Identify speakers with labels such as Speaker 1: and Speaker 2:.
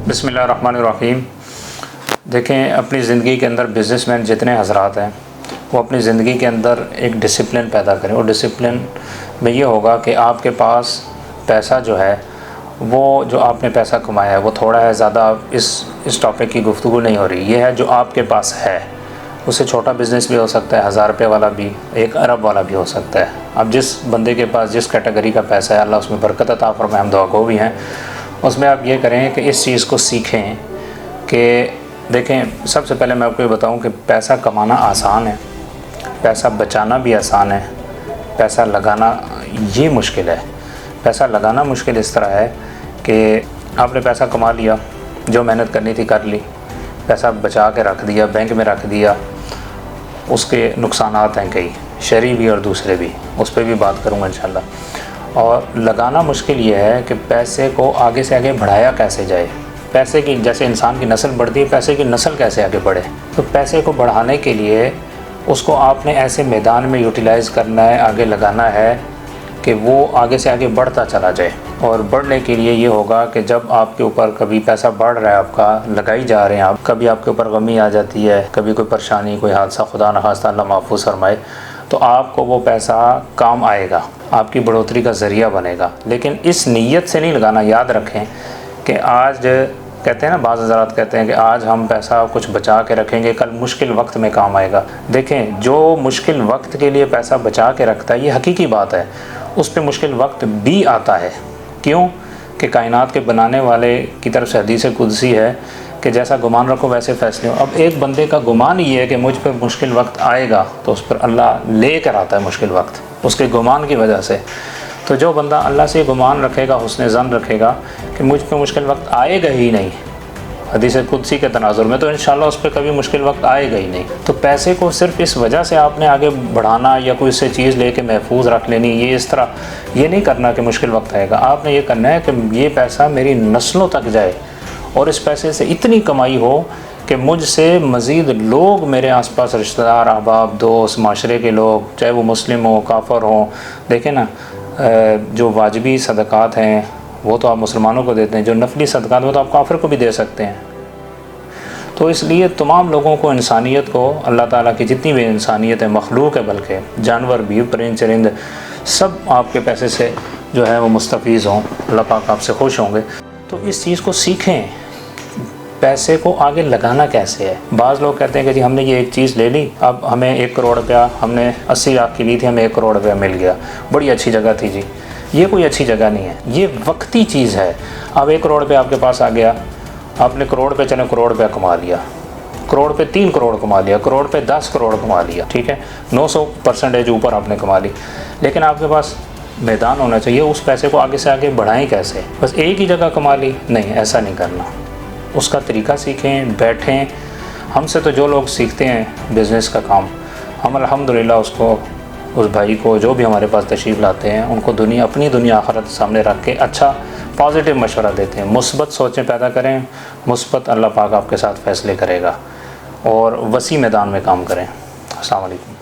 Speaker 1: बिस्मिल्लाहिर्रहमानिर्रहीम। देखें, अपनी ज़िंदगी के अंदर बिज़नेसमैन जितने हज़रात हैं वो अपनी ज़िंदगी के अंदर एक डिसिप्लिन पैदा करें। और डिसिप्लिन में ये होगा कि आपके पास पैसा जो है वो जो आपने पैसा कमाया है वो थोड़ा है ज़्यादा, इस टॉपिक की गुफ्तगू नहीं हो रही। ये है जो आपके पास है, उससे छोटा बिज़नेस भी हो सकता है, 1000 रुपये वाला भी, 1 अरब वाला भी हो सकता है। अब जिस बंदे के पास जिस कैटेगरी का पैसा है, अल्लाह उसमें बरकत अता फरमाए, हम दुआ गो भी हैं। उसमें आप ये करें कि इस चीज़ को सीखें कि देखें, सबसे पहले मैं आपको ये बताऊं कि पैसा कमाना आसान है, पैसा बचाना भी आसान है, पैसा लगाना ये मुश्किल है। पैसा लगाना मुश्किल इस तरह है कि आपने पैसा कमा लिया, जो मेहनत करनी थी कर ली, पैसा बचा के रख दिया, बैंक में रख दिया, उसके नुकसानात हैं कई, शरई भी और दूसरे भी, उस पर भी बात करूँगा इंशाल्लाह। और लगाना मुश्किल ये है कि पैसे को आगे से आगे बढ़ाया कैसे जाए। पैसे की, जैसे इंसान की नस्ल बढ़ती है, पैसे की नस्ल कैसे आगे बढ़े। तो पैसे को बढ़ाने के लिए उसको आपने ऐसे मैदान में यूटिलाइज़ करना है, आगे लगाना है कि वो आगे से आगे बढ़ता चला जाए। और बढ़ने के लिए ये होगा कि जब आपके ऊपर कभी पैसा बढ़ रहा है, आपका लगाई जा रहे हैं आप, कभी आपके ऊपर गमी आ जाती है, कभी कोई परेशानी, कोई हादसा, खुदा न खास्ता अल्लाह महफूज फरमाए, तो आपको वो पैसा काम आएगा, आपकी बढ़ोतरी का ज़रिया बनेगा। लेकिन इस नीयत से नहीं लगाना। याद रखें कि आज कहते हैं ना, बाज़ हज़रात कहते हैं कि आज हम पैसा कुछ बचा के रखेंगे, कल मुश्किल वक्त में काम आएगा। देखें, जो मुश्किल वक्त के लिए पैसा बचा के रखता है, ये हकीकी बात है, उस पर मुश्किल वक्त भी आता है। क्यों? कि कायनात के बनाने वाले की तरफ से हदीस कुदसी है कि जैसा गुमान रखो वैसे फ़ैसले हो। अब एक बंदे का गुमान ये है कि मुझ पर मुश्किल वक्त आएगा, तो उस पर अल्लाह ले कर आता है मुश्किल वक्त, उसके गुमान की वजह से। तो जो बंदा अल्लाह से गुमान रखेगा, हुस्न ज़न रखेगा कि मुझ पर मुश्किल वक्त आएगा ही नहीं, हदीस कुदसी के तनाजुर में, तो इंशाल्लाह उस पर कभी मुश्किल वक्त आएगा ही नहीं। तो पैसे को सिर्फ इस वजह से आपने आगे बढ़ाना या कोई इससे चीज़ लेके महफूज रख लेनी, ये इस तरह ये नहीं करना कि मुश्किल वक्त आएगा। आपने ये करना है कि ये पैसा मेरी नस्लों तक जाए और इस पैसे से इतनी कमाई हो कि मुझसे मज़ीद लोग, मेरे आसपास रिश्तेदार, अहबाब, दोस्त, माशरे के लोग, चाहे वो मुस्लिम हो, काफ़र हो, देखें ना, जो वाजिबी सदक़ात हैं वो तो आप मुसलमानों को देते हैं, जो नफली सदक़ात वो तो आप काफिर को भी दे सकते हैं। तो इसलिए तमाम लोगों को, इंसानियत को, अल्लाह ताला की जितनी भी इंसानियत है, मखलूक है, बल्कि जानवर भी, परिंद चरिंद, सब आपके पैसे से जो है वो मुस्तफ़ीज़ हों, अल्लाह पाक आपसे खुश होंगे। तो इस चीज़ को सीखें, पैसे को आगे लगाना कैसे है। बाज़ लोग कहते हैं कि जी हमने ये एक चीज़ ले ली, अब हमें 1 करोड़ रुपया, हमने 80 लाख की ली थी, हमें 1 करोड़ रुपया मिल गया, बड़ी अच्छी जगह थी जी। ये कोई अच्छी जगह नहीं है, ये वक्ती चीज़ है। अब 1 करोड़ रुपया आपके पास आ गया, आपने करोड़ पे, चले करोड़ रुपया कमा लिया, करोड़ पे 3 करोड़ कमा लिया, करोड़ पे 10 करोड़ कमा लिया, ठीक है, 900% ऊपर आपने कमा ली। लेकिन आपके पास मैदान होना चाहिए, उस पैसे को आगे से आगे बढ़ाएं कैसे। बस एक ही जगह कमा ली, नहीं, ऐसा नहीं करना। उसका तरीका सीखें, बैठें। हमसे तो जो लोग सीखते हैं बिज़नेस का काम, हम अल्हम्दुलिल्लाह उसको, उस भाई को, जो भी हमारे पास तशरीफ़ लाते हैं, उनको दुनिया, अपनी दुनिया आखिरत सामने रख के अच्छा पॉजिटिव मशवरा देते हैं। मुस्बत सोचें पैदा करें, मुस्बत अल्लाह पाक आपके साथ फ़ैसले करेगा, और वसी मैदान में काम करें। अस्सलाम वालेकुम।